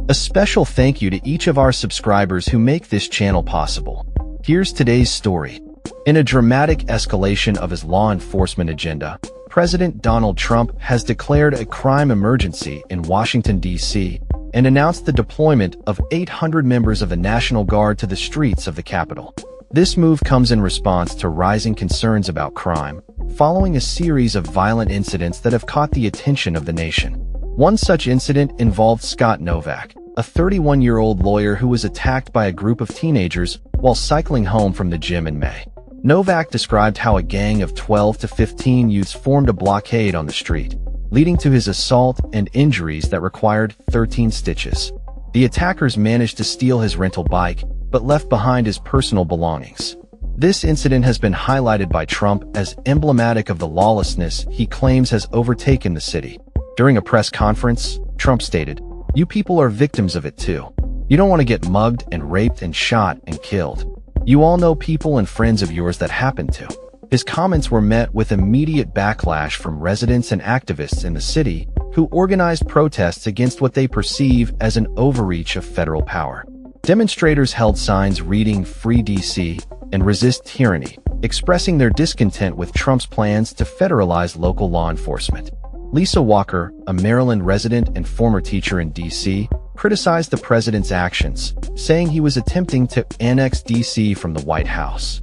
A special thank you to each of our subscribers who make this channel possible. Here's today's story. In a dramatic escalation of his law enforcement agenda, President Donald Trump has declared a crime emergency in Washington, D.C., and announced the deployment of 800 members of the National Guard to the streets of the Capitol. This move comes in response to rising concerns about crime, following a series of violent incidents that have caught the attention of the nation. One such incident involved Scott Novak, a 31-year-old lawyer who was attacked by a group of teenagers while cycling home from the gym in May. Novak described how a gang of 12 to 15 youths formed a blockade on the street, leading to his assault and injuries that required 13 stitches. The attackers managed to steal his rental bike, but left behind his personal belongings. This incident has been highlighted by Trump as emblematic of the lawlessness he claims has overtaken the city. During a press conference, Trump stated, "You people are victims of it too. You don't want to get mugged and raped and shot and killed. You all know people and friends of yours that happened to." His comments were met with immediate backlash from residents and activists in the city who organized protests against what they perceive as an overreach of federal power. Demonstrators held signs reading "Free DC" and "Resist Tyranny," expressing their discontent with Trump's plans to federalize local law enforcement. Lisa Walker, a Maryland resident and former teacher in D.C., criticized the president's actions, saying he was attempting to annex D.C. from the White House.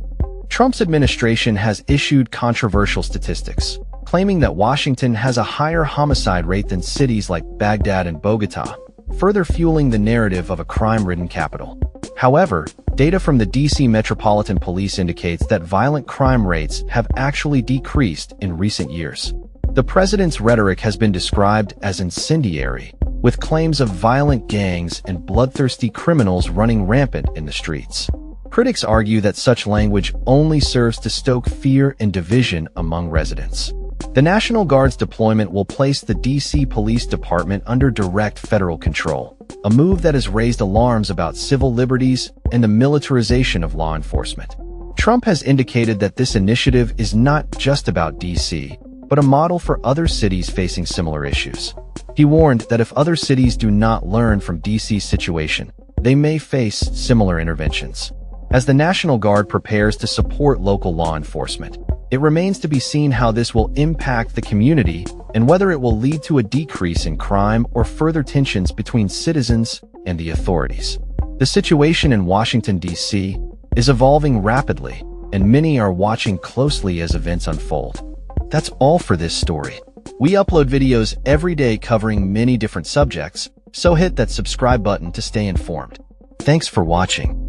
Trump's administration has issued controversial statistics, claiming that Washington has a higher homicide rate than cities like Baghdad and Bogota, further fueling the narrative of a crime-ridden capital. However, data from the D.C. Metropolitan Police indicates that violent crime rates have actually decreased in recent years. The president's rhetoric has been described as incendiary, with claims of violent gangs and bloodthirsty criminals running rampant in the streets. Critics argue that such language only serves to stoke fear and division among residents. The National Guard's deployment will place the D.C. Police Department under direct federal control, a move that has raised alarms about civil liberties and the militarization of law enforcement. Trump has indicated that this initiative is not just about D.C., but a model for other cities facing similar issues. He warned that if other cities do not learn from D.C.'s situation, they may face similar interventions. As the National Guard prepares to support local law enforcement, it remains to be seen how this will impact the community and whether it will lead to a decrease in crime or further tensions between citizens and the authorities. The situation in Washington, D.C. is evolving rapidly, and many are watching closely as events unfold. That's all for this story. We upload videos every day covering many different subjects, so hit that subscribe button to stay informed. Thanks for watching.